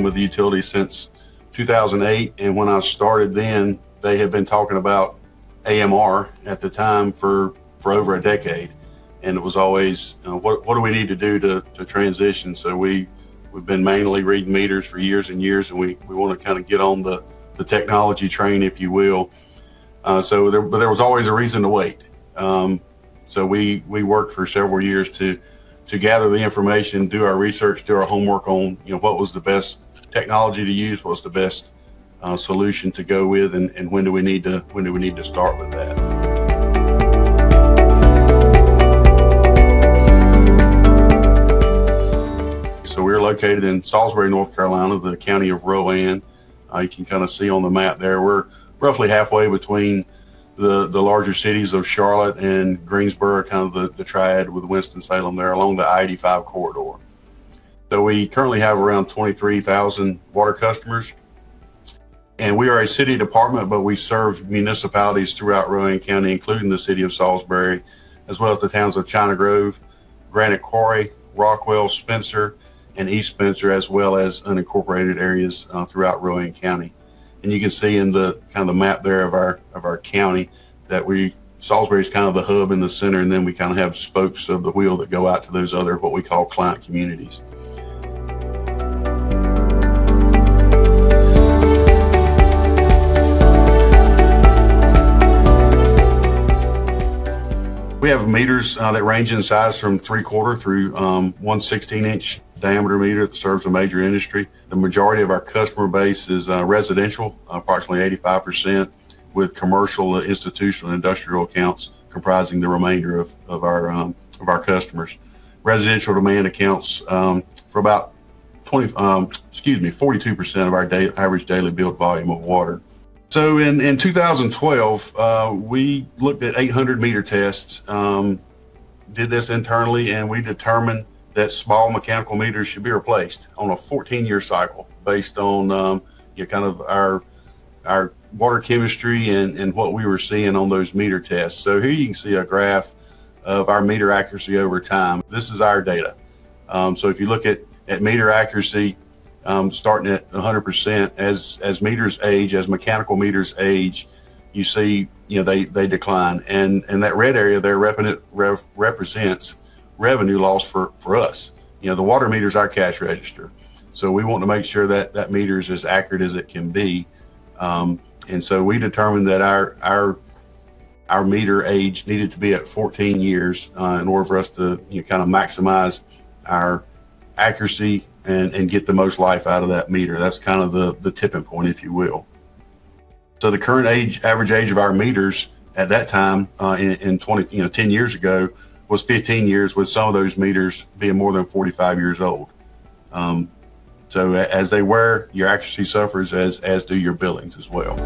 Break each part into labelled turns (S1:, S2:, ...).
S1: been with the utility since 2008, and when I started then, they had been talking about AMR at the time for over a decade, and it was always what do we need to do to transition. So we've been manually reading meters for years and years, and we want to kind of get on the technology train, if you will. But there was always a reason to wait. So we worked for several years to gather the information, do our research, do our homework on what was the best technology to use, what was the best solution to go with, and when do we need to start with that. So we're located in Salisbury, North Carolina, the county of Rowan. You can kind of see on the map there, we're roughly halfway between the larger cities of Charlotte and Greensboro, kind of the triad with Winston-Salem there along the I-85 corridor. So we currently have around 23,000 water customers, and we are a city department, but we serve municipalities throughout Rowan County, including the city of Salisbury, as well as the towns of China Grove, Granite Quarry, Rockwell, Spencer, and East Spencer, as well as unincorporated areas throughout Rowan County. And you can see in the kind of the map there of our county that Salisbury is kind of the hub in the center, and then we kind of have spokes of the wheel that go out to those other what we call client communities. We have meters that range in size from 3/4 through 1/16-inch diameter meter that serves a major industry. The majority of our customer base is residential, approximately 85%, with commercial, institutional, and industrial accounts comprising the remainder of our customers. Residential demand accounts for about 42% of our average daily billed volume of water. So in 2012, we looked at 800 meter tests, did this internally, and we determined that small mechanical meters should be replaced on a 14-year cycle based on kind of our water chemistry and what we were seeing on those meter tests. So here you can see a graph of our meter accuracy over time. This is our data. So if you look at meter accuracy, starting at 100%, as meters age, as mechanical meters age, you see they decline, and that red area there represents revenue loss for us. The water meter is our cash register, so we want to make sure that meter is as accurate as it can be, and so we determined that our meter age needed to be at 14 years in order for us to kind of maximize our accuracy and get the most life out of that meter. That's kind of the tipping point, if you will. So the current average age of our meters at that time in 10 years ago was 15 years, with some of those meters being more than 45 years old. So as they wear, your accuracy suffers, as do your billings as well.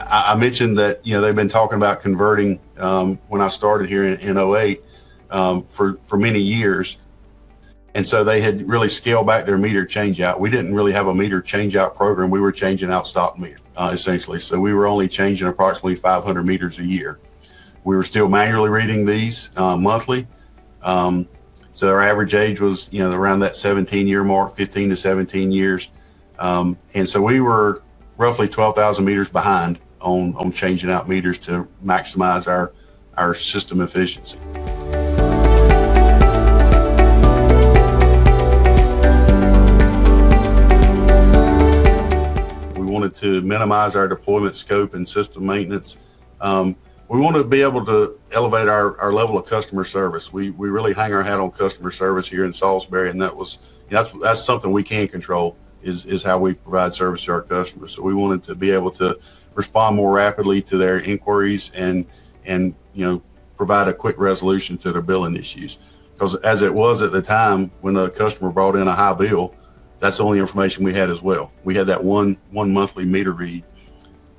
S1: I mentioned that they've been talking about converting when I started here in 08 for many years, and so they had really scaled back their meter changeout. We didn't really have a meter changeout program. We were changing out stock meters essentially, so we were only changing approximately 500 meters a year. We were still manually reading these monthly, so our average age was around that 17-year mark, 15 to 17 years, and so we were roughly 12,000 meters behind on changing out meters to maximize our system efficiency. We wanted to minimize our deployment scope and system maintenance. We want to be able to elevate our level of customer service. We really hang our hat on customer service here in Salisbury, and that's something we can control, is how we provide service to our customers. So we wanted to be able to respond more rapidly to their inquiries and provide a quick resolution to their billing issues. Because as it was at the time when a customer brought in a high bill, that's the only information we had as well. We had that one monthly meter read.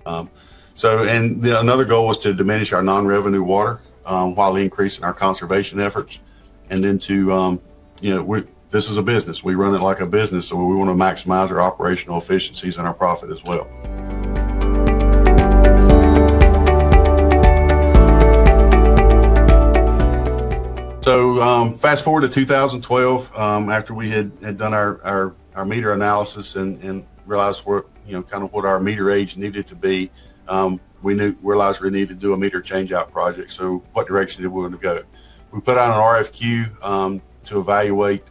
S1: Another goal was to diminish our non-revenue water while increasing our conservation efforts, and then to this is a business. We run it like a business, so we want to maximize our operational efficiencies and our profit as well. fast forward to 2012, after we had done our meter analysis and realized what, kind of what our meter age needed to be. We realized we needed to do a meter changeout project. So what direction did we want to go? We put out an RFQ to evaluate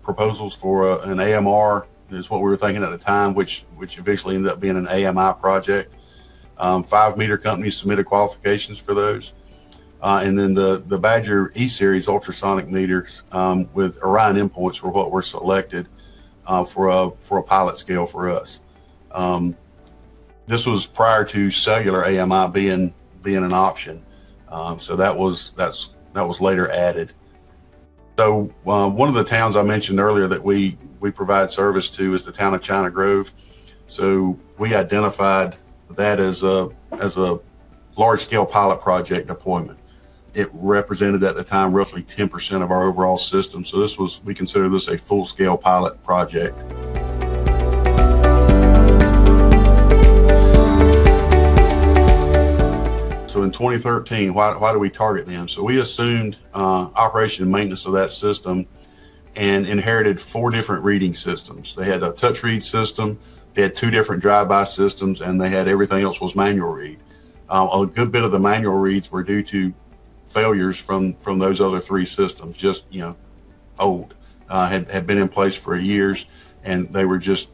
S1: proposals for an AMR, is what we were thinking at the time, which eventually ended up being an AMI project. 5 meter companies submitted qualifications for those. And then the Badger E-Series ultrasonic meters with Orion endpoints were what were selected for a pilot scale for us. This was prior to cellular AMI being an option, so that was later added. So one of the towns I mentioned earlier that we provide service to is the town of China Grove. So we identified that as a large-scale pilot project deployment. It represented at the time roughly 10% of our overall system. So we consider this a full-scale pilot project. So in 2013, why do we target them? So we assumed operation and maintenance of that system and inherited 4 different reading systems. They had a touch read system, they had 2 different drive-by systems, and they had everything else was manual read. A good bit of the manual reads were due to failures from those other 3 systems, just old, had been in place for years, and they were just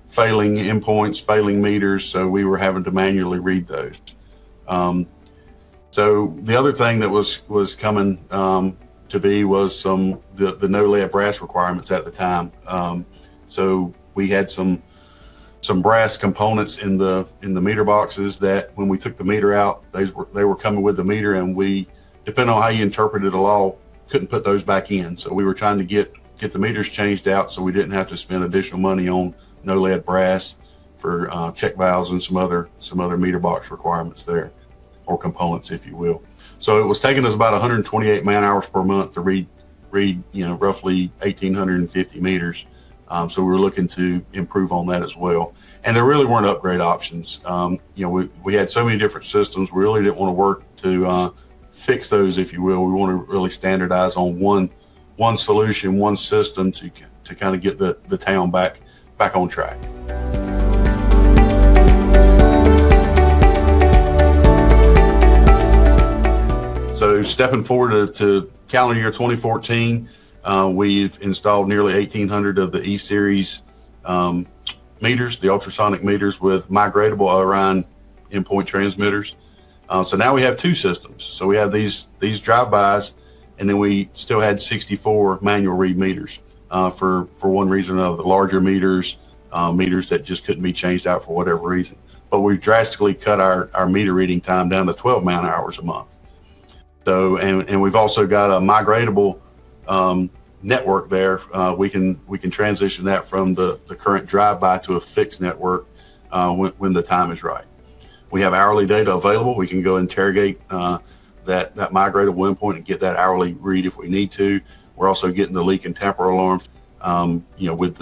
S1: failing endpoints, failing meters, so we were having to manually read those. So the other thing that was coming to be was the no lead brass requirements at the time. So we had some brass components in the meter boxes that when we took the meter out, they were coming with the meter, and we, depending on how you interpreted the law, couldn't put those back in. So we were trying to get the meters changed out so we didn't have to spend additional money on no lead brass for check valves and some other meter box requirements there, or components, if you will. So it was taking us about 128 man hours per month to read roughly 1,850 meters. So we were looking to improve on that as well. And there really weren't upgrade options. We had so many different systems. We really didn't want to work to fix those, if you will. We want to really standardize on one solution, one system to kind of get the town back on track. So stepping forward to calendar year 2014, we've installed nearly 1,800 of the E-Series meters, the ultrasonic meters with migratable Orion endpoint transmitters. So now we have 2 systems. So we have these drive-bys, and then we still had 64 manual read meters for one reason or another, the larger meters that just couldn't be changed out for whatever reason. But we've drastically cut our meter reading time down to 12 man hours a month. So, and we've also got a migratable network there. We can transition that from the current drive-by to a fixed network when the time is right. We have hourly data available. We can go interrogate that migratable endpoint and get that hourly read if we need to. We're also getting the leak and tamper alarms, with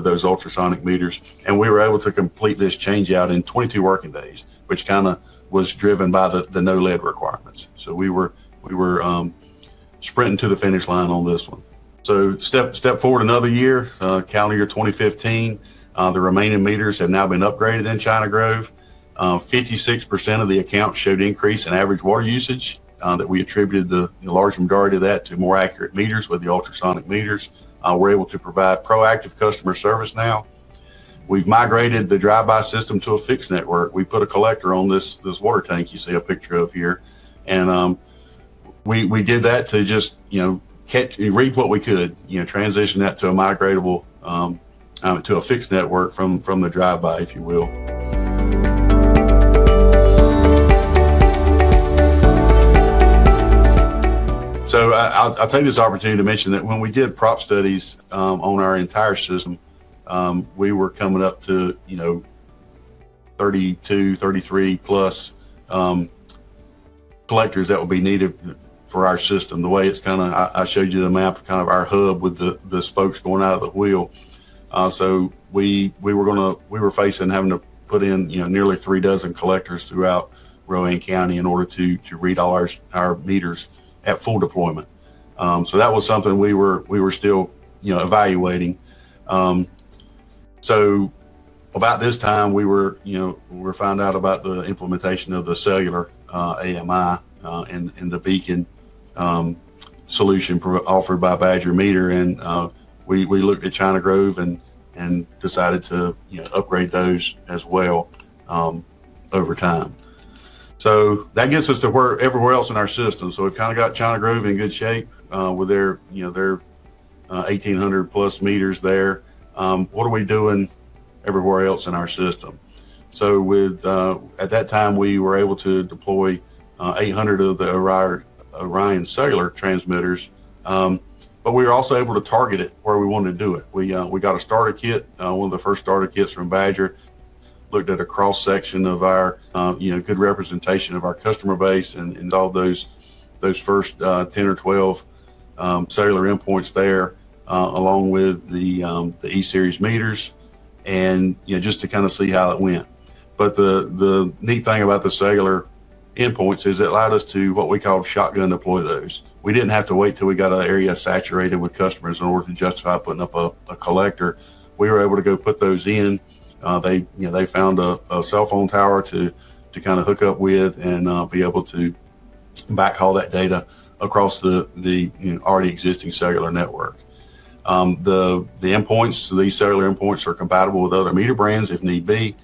S1: those ultrasonic meters, and we were able to complete this change out in 22 working days, which kind of was driven by the no lead requirements. So we were sprinting to the finish line on this one. So step forward another year, calendar year 2015. The remaining meters have now been upgraded in China Grove. 56% of the accounts showed increase in average water usage, that we attributed the large majority of that to more accurate meters with the ultrasonic meters. We're able to provide proactive customer service now. We've migrated the drive-by system to a fixed network. We put a collector on this water tank you see a picture of here, and we did that to just read what we could, transition that to a migratable to a fixed network from the drive-by, if you will. So I'll take this opportunity to mention that when we did prop studies on our entire system, we were coming up to 32, 33 plus collectors that would be needed for our system. The way it's I showed you the map of kind of our hub with the spokes going out of the wheel. So we were facing having to put in nearly 3 dozen collectors throughout Rowan County in order to read all our meters at full deployment. So that was something we were still evaluating. So about this time we found out about the implementation of the cellular AMI and the beacon solution offered by Badger Meter, and we looked at China Grove and decided to upgrade those as well over time. So that gets us to everywhere else in our system. So we've kind of got China Grove in good shape with their 1,800 plus meters there. What are we doing everywhere else in our system? So with at that time we were able to deploy 800 of the Orion cellular transmitters, but we were also able to target it where we wanted to do it. We got a starter kit, one of the first starter kits from Badger. Looked at a cross section of our good representation of our customer base, and all those first 10 or 12 cellular endpoints there, along with the E-Series meters, and just to kind of see how it went. But the neat thing about the cellular endpoints is it allowed us to what we call shotgun deploy those. We didn't have to wait till we got an area saturated with customers in order to justify putting up a collector. We were able to go put those in. They found a cell phone tower to kind of hook up with and be able to backhaul that data across the already existing cellular network. The endpoints, so these cellular endpoints are compatible with other meter brands if need be.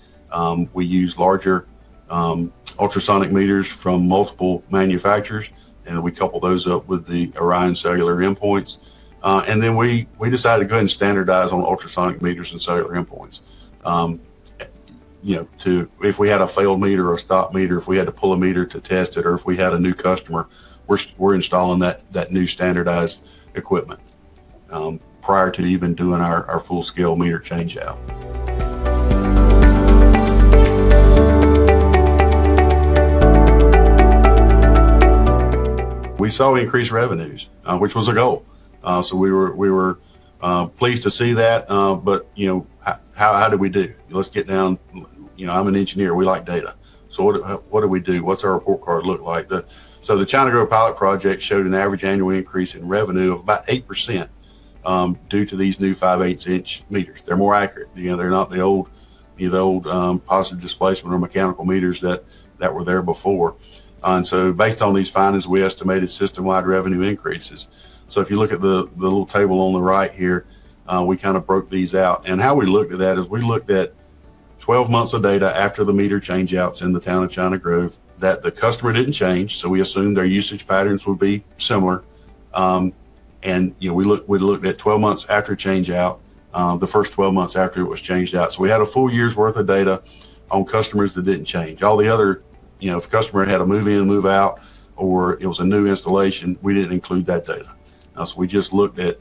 S1: We use larger ultrasonic meters from multiple manufacturers, and we couple those up with the Orion cellular endpoints. And then we decided to go ahead and standardize on ultrasonic meters and cellular endpoints. If we had a failed meter or a stop meter, if we had to pull a meter to test it, or if we had a new customer, we're installing that new standardized equipment prior to even doing our full-scale meter changeout. We saw increased revenues, which was a goal. So we were pleased to see that, but how did we do? Let's get down. I'm an engineer. We like data. So what do we do? What's our report card look like? So the China Grove pilot project showed an average annual increase in revenue of about 8% due to these new 5/8 inch meters. They're more accurate. They're not the old positive displacement or mechanical meters that were there before. And so based on these findings, we estimated system-wide revenue increases. So if you look at the little table on the right here, we kind of broke these out. And how we looked at that is we looked at 12 months of data after the meter changeouts in the town of China Grove that the customer didn't change. So we assumed their usage patterns would be similar. And we looked at 12 months after changeout, the first 12 months after it was changed out. So we had a full year's worth of data on customers that didn't change. All the other, if a customer had a move in, move out, or it was a new installation, we didn't include that data. So we just looked at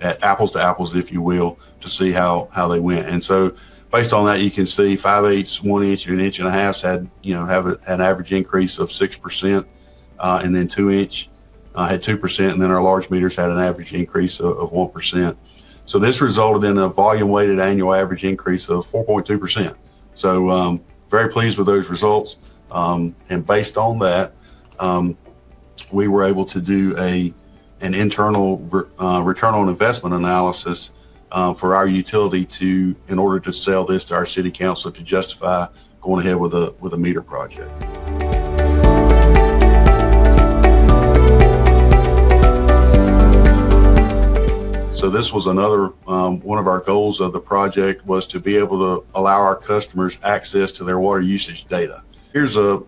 S1: apples to apples, if you will, to see how they went. And so based on that, you can see 5/8, 1 inch, and 1.5 inches had have an average increase of 6%, and then 2 inch had 2%, and then our large meters had an average increase of 1%. So this resulted in a volume weighted annual average increase of 4.2%. So very pleased with those results, and based on that, we were able to do an internal return on investment analysis for our utility in order to sell this to our city council to justify going ahead with a meter project. So this was another one of our goals of the project, was to be able to allow our customers access to their water usage data. Here's a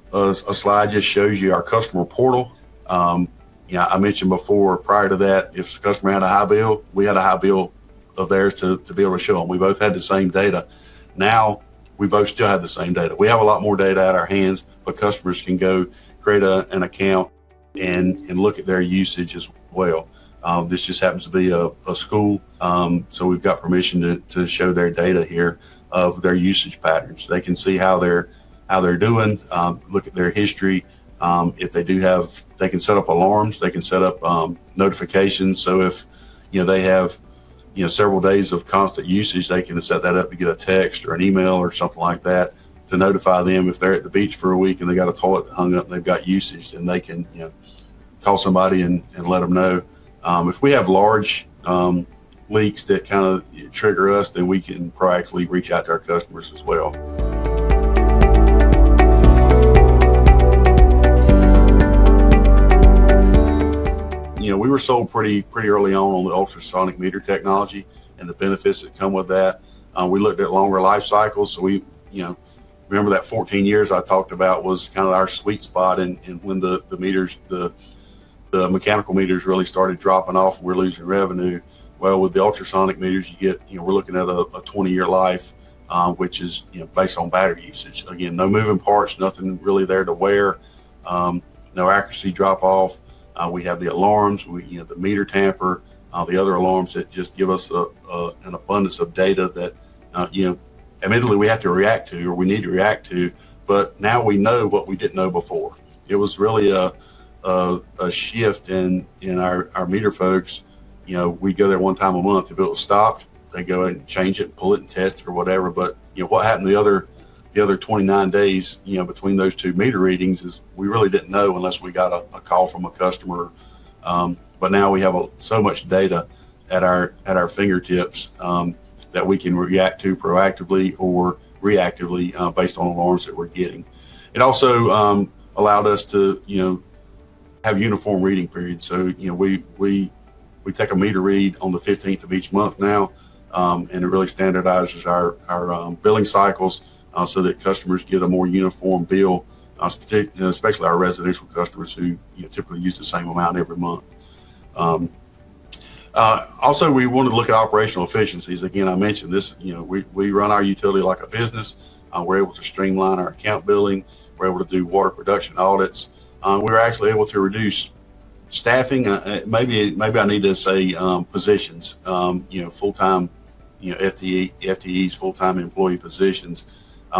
S1: slide just shows you our customer portal. I mentioned before, prior to that, if the customer had a high bill, we had a high bill of theirs to be able to show them. We both had the same data. Now we both still have the same data. We have a lot more data at our hands, but customers can go create an account and look at their usage as well. This just happens to be a school, so we've got permission to show their data here of their usage patterns. They can see how they're doing, look at their history. If they do have, they can set up alarms, they can set up notifications. So if they have several days of constant usage, they can set that up to get a text or an email or something like that to notify them if they're at the beach for a week and they got a toilet hung up and they've got usage, and they can call somebody and let them know. If we have large leaks that kind of trigger us, then we can proactively reach out to our customers as well. We were sold pretty early on the ultrasonic meter technology and the benefits that come with that. We looked at longer life cycles, so we remember that 14 years I talked about was kind of our sweet spot, and when the meters, the mechanical meters really started dropping off, we're losing revenue. Well, with the ultrasonic meters, you get, we're looking at a 20-year life, which is based on battery usage. Again, no moving parts, nothing really there to wear, no accuracy drop off. We have the alarms, the meter tamper, the other alarms that just give us an abundance of data that admittedly we have to react to, or we need to react to, but now we know what we didn't know before. It was really a shift in our meter folks. We go there one time a month. If it was stopped, they go and change it, pull it and test it or whatever. But what happened the other 29 days, between those two meter readings, is we really didn't know unless we got a call from a customer. But now we have so much data at our fingertips that we can react to proactively or reactively based on alarms that we're getting. It also allowed us to have uniform reading periods. So we take a meter read on the 15th of each month now, and it really standardizes our billing cycles so that customers get a more uniform bill, especially our residential customers who typically use the same amount every month. Also, we wanted to look at operational efficiencies. Again, I mentioned this, we run our utility like a business. We're able to streamline our account billing. We're able to do water production audits. We were actually able to reduce staffing. Maybe I need to say positions, full-time, FTEs, full-time employee positions,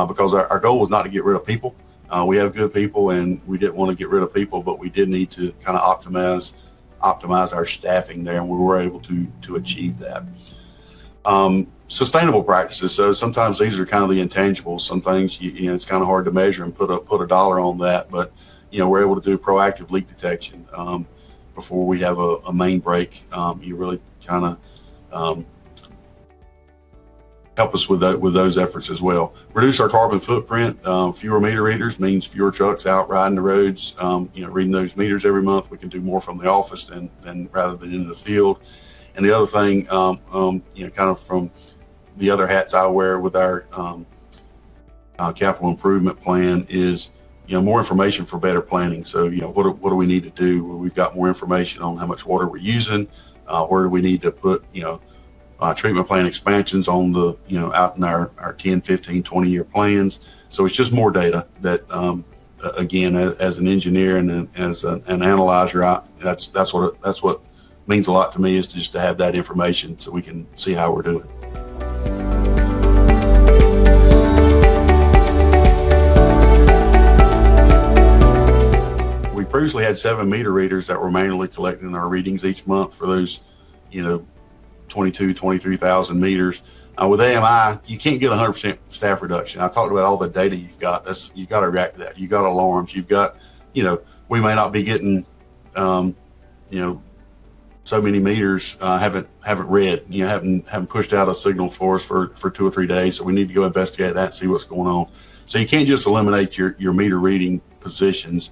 S1: because our goal was not to get rid of people. We have good people, and we didn't want to get rid of people, but we did need to kind of optimize our staffing there, and we were able to achieve that. Sustainable practices. So sometimes these are kind of the intangibles. Some things it's kind of hard to measure and put a dollar on that, but we're able to do proactive leak detection before we have a main break. You really kind of help us with those efforts as well. Reduce our carbon footprint. Fewer meter readers means fewer trucks out riding the roads, reading those meters every month. We can do more from the office than rather than in the field. And the other thing, kind of from the other hats I wear with our capital improvement plan is, more information for better planning. So, what do we need to do? Well, we've got more information on how much water we're using. Where do we need to put, treatment plant expansions on the, out in our 10, 15, 20-year plans. So it's just more data that, again, as an engineer and as an analyzer, that's what means a lot to me, is just to have that information so we can see how we're doing. We previously had 7 meter readers that were manually collecting our readings each month for those, 23,000 meters. With AMI, you can't get 100% staff reduction. I talked about all the data you've got. You've got to react to that. You've got alarms. You've got, we may not be getting, so many meters haven't read, haven't pushed out a signal for us for 2 or 3 days. So we need to go investigate that and see what's going on. So you can't just eliminate your meter reading positions.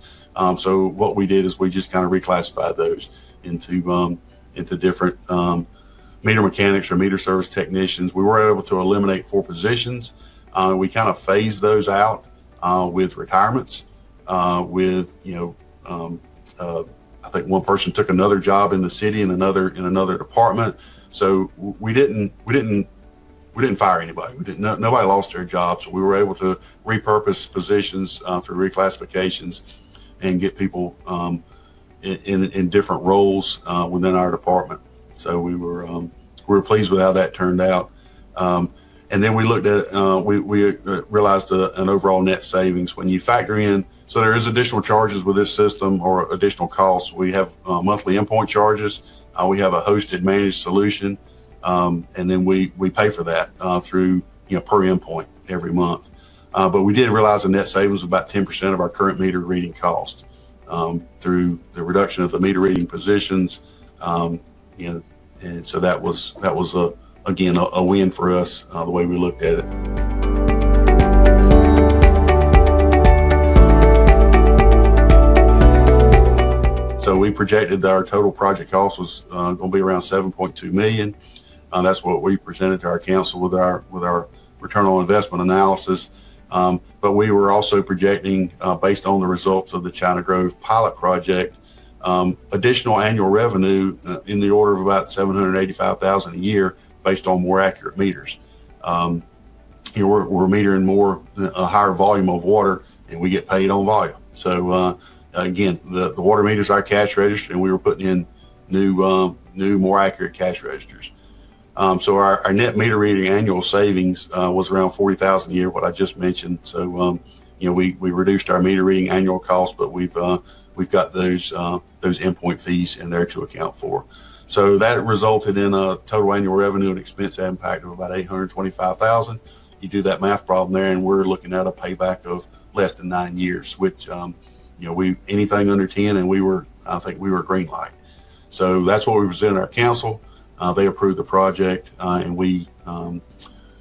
S1: So what we did is we just kind of reclassified those into different meter mechanics or meter service technicians. We were able to eliminate 4 positions. We kind of phased those out with retirements. I think one person took another job in the city in another department. So we didn't fire anybody. Nobody lost their job. So we were able to repurpose positions through reclassifications and get people in different roles within our department. So we were pleased with how that turned out. And then we looked at, we realized an overall net savings when you factor in. So there is additional charges with this system or additional costs. We have monthly endpoint charges. We have a hosted managed solution, and then we pay for that through per endpoint every month. But we did realize a net savings of about 10% of our current meter reading cost. through the reduction of the meter reading positions, and so that was again a win for us, the way we looked at it. So we projected that our total project cost was going to be around $7.2 million. That's what we presented to our council with our return on investment analysis. But we were also projecting, based on the results of the China Grove pilot project, additional annual revenue in the order of about $785,000 a year, based on more accurate meters. We're metering a higher volume of water, and we get paid on volume. So again, the water meters are cash registered, and we were putting in new, more accurate cash registers. So our net meter reading annual savings was around $40,000 a year, what I just mentioned. So we reduced our meter reading annual cost, but we've got those endpoint fees in there to account for. So that resulted in a total annual revenue and expense impact of about $825,000. You do that math problem there, and we're looking at a payback of less than 9 years, which anything under 10, and I think we were green light. So that's what we presented our council. They approved the project, and we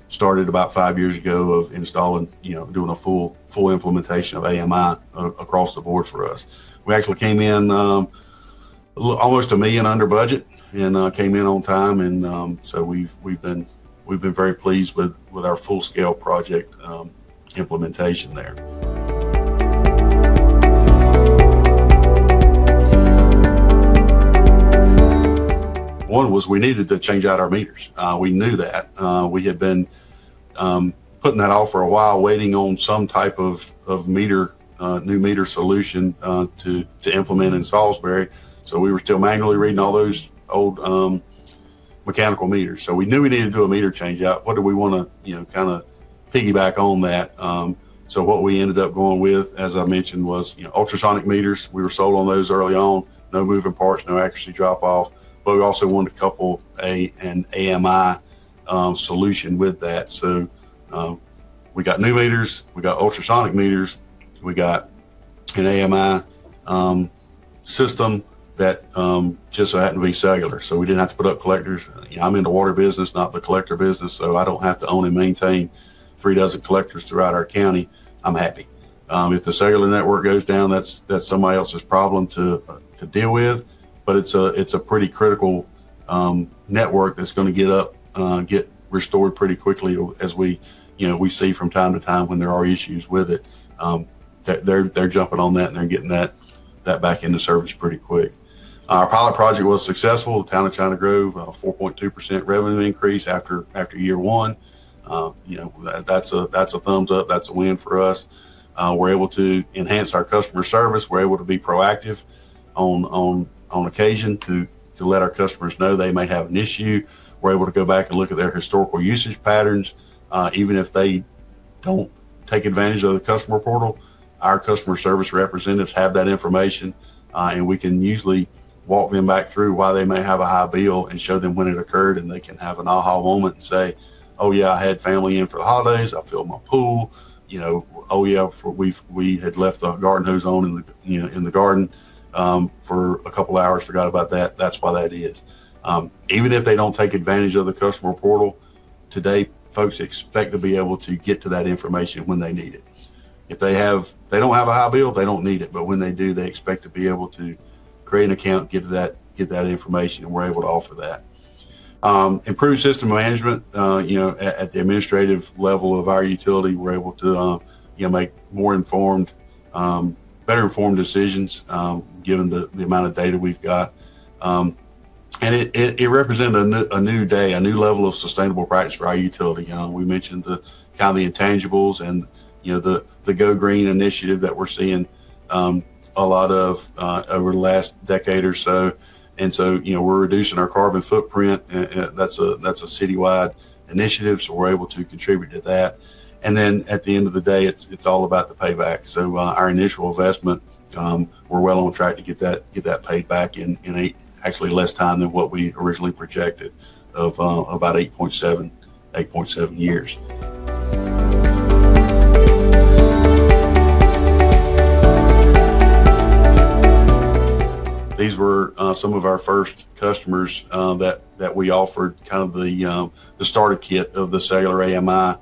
S1: started about 5 years ago of installing, doing a full implementation of AMI across the board for us. We actually came in almost $1 million under budget, and came in on time, and so we've been very pleased with our full scale project implementation there. One was we needed to change out our meters. We knew that. We had been putting that off for a while, waiting on some type of new meter solution to implement in Salisbury. So we were still manually reading all those old mechanical meters. So we knew we needed to do a meter change out. What do we want to, kind of piggyback on that? So what we ended up going with, as I mentioned, was ultrasonic meters. We were sold on those early on. No moving parts, no accuracy drop off. But we also wanted to couple an AMI solution with that. So we got new meters, we got ultrasonic meters, we got an AMI system that just so happened to be cellular. So we didn't have to put up collectors. I'm in the water business, not the collector business, so I don't have to own and maintain 3 dozen collectors throughout our county. I'm happy. If the cellular network goes down, that's somebody else's problem to deal with. But it's a pretty critical network that's going to get restored pretty quickly, as we see from time to time when there are issues with it. They're jumping on that, and they're getting that back into service pretty quick. Our pilot project was successful. The town of China Grove, 4.2% revenue increase after year one. That's a thumbs up. That's a win for us. We're able to enhance our customer service. We're able to be proactive on occasion to let our customers know they may have an issue. We're able to go back and look at their historical usage patterns. Even if they don't take advantage of the customer portal, our customer service representatives have that information, and we can usually walk them back through why they may have a high bill and show them when it occurred, and they can have an aha moment and say, oh yeah, I had family in for the holidays, I filled my pool, oh yeah, we had left the garden hose on in the garden for a couple hours, forgot about that. That's why that is. Even if they don't take advantage of the customer portal today, folks expect to be able to get to that information when they need it. If they don't have a high bill, they don't need it, but when they do, they expect to be able to create an account, get that information, and we're able to offer that. Improved system management, at the administrative level of our utility, we're able to make more informed, better informed decisions, given the amount of data we've got. And it represented a new day, a new level of sustainable practice for our utility. We mentioned the intangibles and the Go Green initiative that we're seeing a lot of over the last decade or so. And so we're reducing our carbon footprint, and that's a citywide initiative, so we're able to contribute to that. And then at the end of the day, it's all about the payback. So our initial investment, we're well on track to get that paid back in actually less time than what we originally projected, of about 8.7 years. were some of our first customers that we offered kind of the starter kit of the cellular AMI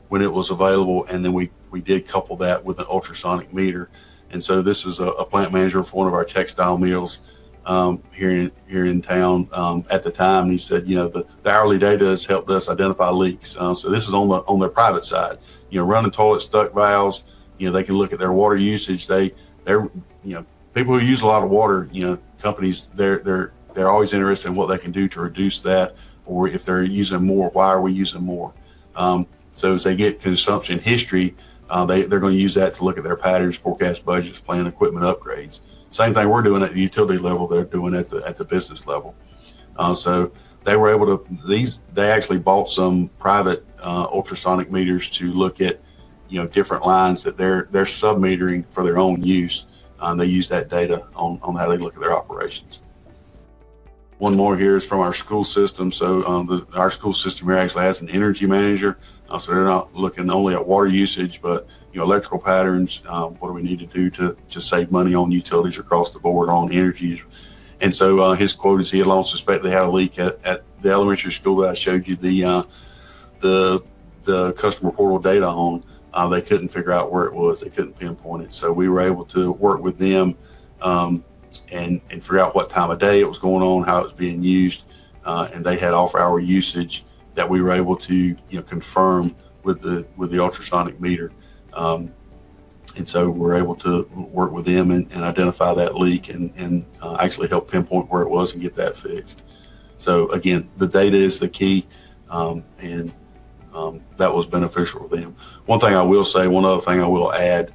S1: when it was available, and then we did couple that with an ultrasonic meter. And so this is a plant manager for one of our textile mills here in town at the time. And he said, the hourly data has helped us identify leaks. So this is on their private side. Running toilet stuck valves. They can look at their water usage. They're people who use a lot of water. Companies they're always interested in what they can do to reduce that, or if they're using more, why are we using more? So as they get consumption history, they're going to use that to look at their patterns, forecast budgets, plan equipment upgrades. Same thing we're doing at the utility level, they're doing at the business level. So they were able to, they actually bought some private ultrasonic meters to look at, different lines that they're sub-metering for their own use. They use that data on how they look at their operations. One more here is from our school system. So our school system here actually has an energy manager. So they're not looking only at water usage, but electrical patterns. What do we need to do to save money on utilities across the board on energy? And so his quote is he had long suspected they had a leak at the elementary school that I showed you the customer portal data on. They couldn't figure out where it was. They couldn't pinpoint it. So we were able to work with them and figure out what time of day it was going on, how it was being used, and they had off-hour usage that we were able to confirm with the ultrasonic meter, and so we're able to work with them and identify that leak and actually help pinpoint where it was and get that fixed. So again, the data is the key, and that was beneficial for them. One other thing I will add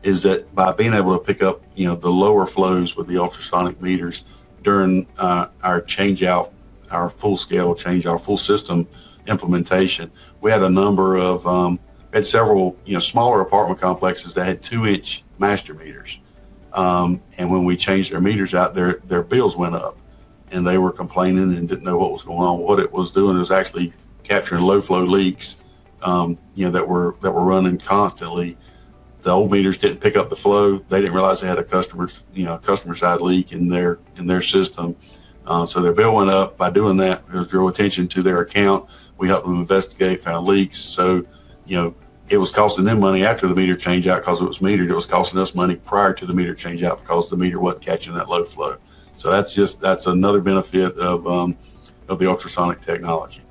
S1: is that by being able to pick up the lower flows with the ultrasonic meters during our changeout, our full scale change, our full system implementation, we had a number of had several smaller apartment complexes that had 2-inch master meters, and when we changed their meters out, their bills went up, and they were complaining and didn't know what was going on. What it was doing was actually capturing low flow leaks that were running constantly. The old meters didn't pick up the flow. They didn't realize they had a customer side leak in their system. So their bill went up. By doing that, it drew attention to their account. We helped them investigate, found leaks. So, it was costing them money after the meter change out because it was metered. It was costing us money prior to the meter change out because the meter wasn't catching that low flow. So that's another benefit of the ultrasonic technology.